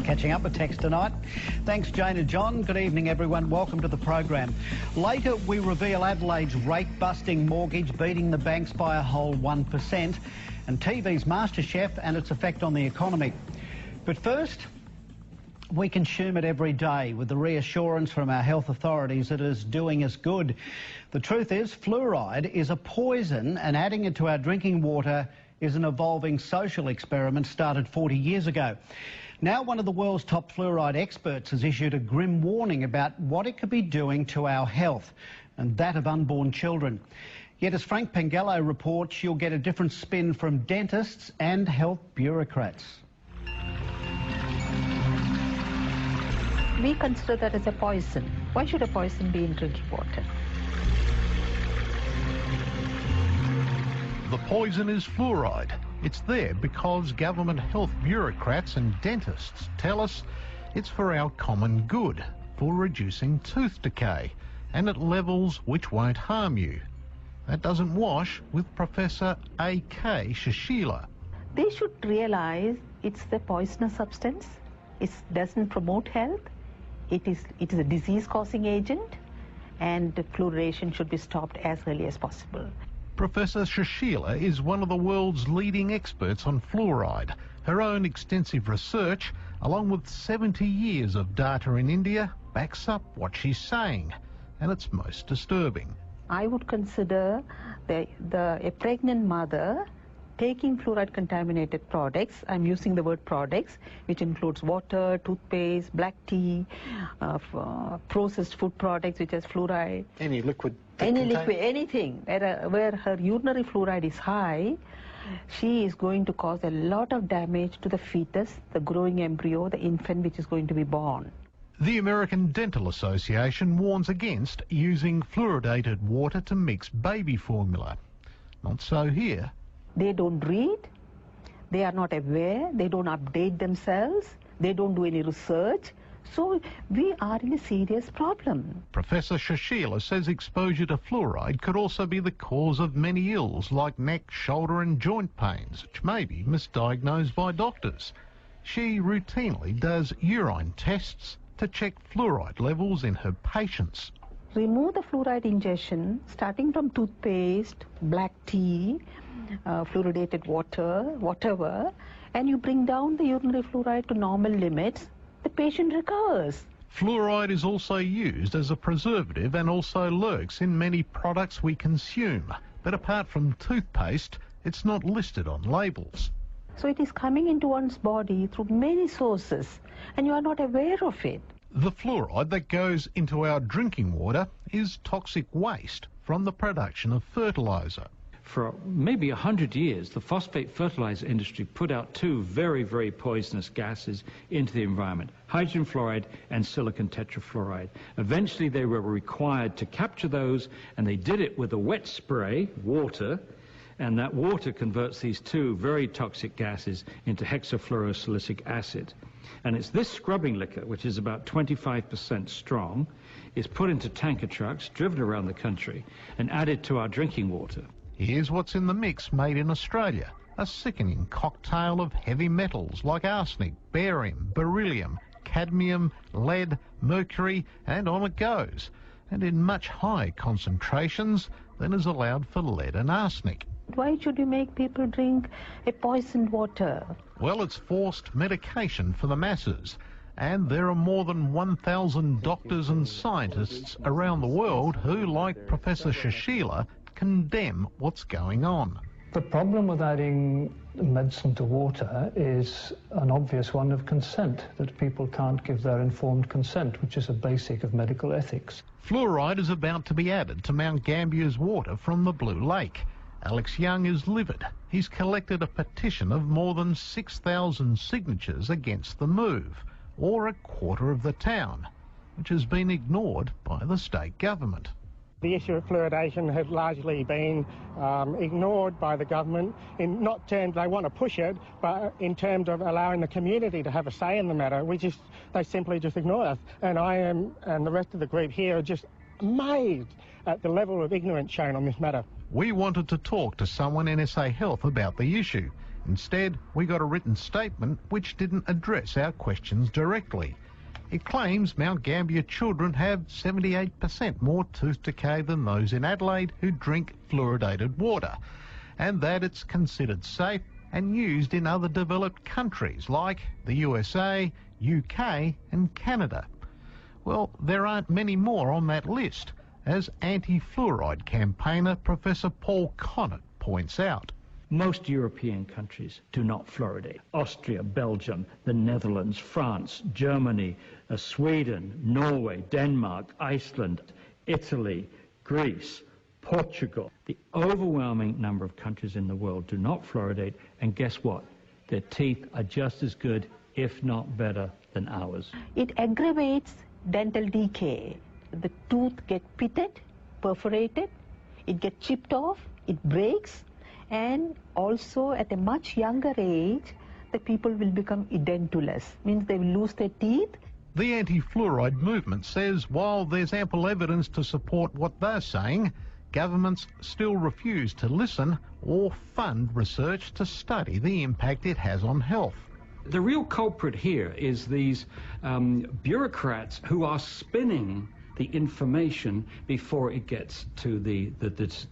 Catching up with text tonight. Thanks, Jane and John. Good evening, everyone. Welcome to the program. Later, we reveal Adelaide's rate-busting mortgage beating the banks by a whole 1%, and TV's MasterChef and its effect on the economy. But first, we consume it every day with the reassurance from our health authorities that it is doing us good. The truth is, fluoride is a poison, and adding it to our drinking water is an evolving social experiment started 40 years ago. Now one of the world's top fluoride experts has issued a grim warning about what it could be doing to our health and that of unborn children. Yet as Frank Pengello reports, you'll get a different spin from dentists and health bureaucrats. We consider that as a poison. Why should a poison be in drinking water? The poison is fluoride. It's there because government health bureaucrats and dentists tell us it's for our common good, for reducing tooth decay, and at levels which won't harm you. That doesn't wash with Professor A.K. Shashila. They should realise it's the poisonous substance. It doesn't promote health. It is a disease-causing agent, and fluoridation should be stopped as early as possible. Professor Shashila is one of the world's leading experts on fluoride. Her own extensive research, along with 70 years of data in India, backs up what she's saying, and it's most disturbing. I would consider a pregnant mother taking fluoride-contaminated products, I'm using the word products, which includes water, toothpaste, black tea, processed food products which has fluoride. Any liquid? Anything. Where her urinary fluoride is high, she is going to cause a lot of damage to the fetus, the growing embryo, the infant which is going to be born. The American Dental Association warns against using fluoridated water to mix baby formula. Not so here. They don't read, they are not aware, they don't update themselves, they don't do any research. So we are in a serious problem. Professor Shashila says exposure to fluoride could also be the cause of many ills like neck, shoulder and joint pains, which may be misdiagnosed by doctors. She routinely does urine tests to check fluoride levels in her patients. Remove the fluoride ingestion starting from toothpaste, black tea, fluoridated water, whatever, and you bring down the urinary fluoride to normal limits, the patient recovers. Fluoride is also used as a preservative and also lurks in many products we consume. But apart from toothpaste, it's not listed on labels. So it is coming into one's body through many sources, and you are not aware of it. The fluoride that goes into our drinking water is toxic waste from the production of fertiliser. For maybe 100 years, the phosphate fertilizer industry put out two very, very poisonous gases into the environment, hydrogen fluoride and silicon tetrafluoride. Eventually, they were required to capture those, and they did it with a wet spray, water, and that water converts these two very toxic gases into hexafluorosilicic acid. And it's this scrubbing liquor, which is about 25% strong, is put into tanker trucks, driven around the country, and added to our drinking water. Here's what's in the mix made in Australia, a sickening cocktail of heavy metals like arsenic, barium, beryllium, cadmium, lead, mercury, and on it goes, and in much higher concentrations than is allowed for lead and arsenic. Why should you make people drink a poisoned water? Well, it's forced medication for the masses, and there are more than 1,000 doctors and scientists around the world who, like Professor Shashila, condemn what's going on. The problem with adding medicine to water is an obvious one of consent, that people can't give their informed consent, which is a basic of medical ethics. Fluoride is about to be added to Mount Gambier's water from the Blue Lake. Alex Young is livid. He's collected a petition of more than 6,000 signatures against the move, or a quarter of the town, which has been ignored by the state government. The issue of fluoridation has largely been ignored by the government, in not terms they want to push it, but in terms of allowing the community to have a say in the matter. They simply just ignore us. And I am, and the rest of the group here, are just amazed at the level of ignorance shown on this matter. We wanted to talk to someone in SA Health about the issue. Instead, we got a written statement which didn't address our questions directly. It claims Mount Gambier children have 78% more tooth decay than those in Adelaide who drink fluoridated water, and that it's considered safe and used in other developed countries like the USA, UK and Canada. Well, there aren't many more on that list, as anti-fluoride campaigner Professor Paul Connett points out. Most European countries do not fluoridate. Austria, Belgium, the Netherlands, France, Germany, Sweden, Norway, Denmark, Iceland, Italy, Greece, Portugal. The overwhelming number of countries in the world do not fluoridate, and guess what? Their teeth are just as good, if not better, than ours. It aggravates dental decay. The tooth gets pitted, perforated, it gets chipped off, it breaks, and also at a much younger age, the people will become edentulous, means they will lose their teeth. The anti-fluoride movement says while there's ample evidence to support what they're saying, governments still refuse to listen or fund research to study the impact it has on health. The real culprit here is these bureaucrats who are spinning the information before it gets to the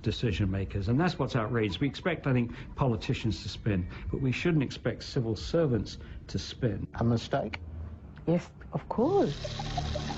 decision makers, and that's what's outrageous. We expect, I think, politicians to spin, but we shouldn't expect civil servants to spin. A mistake? Yes, of course.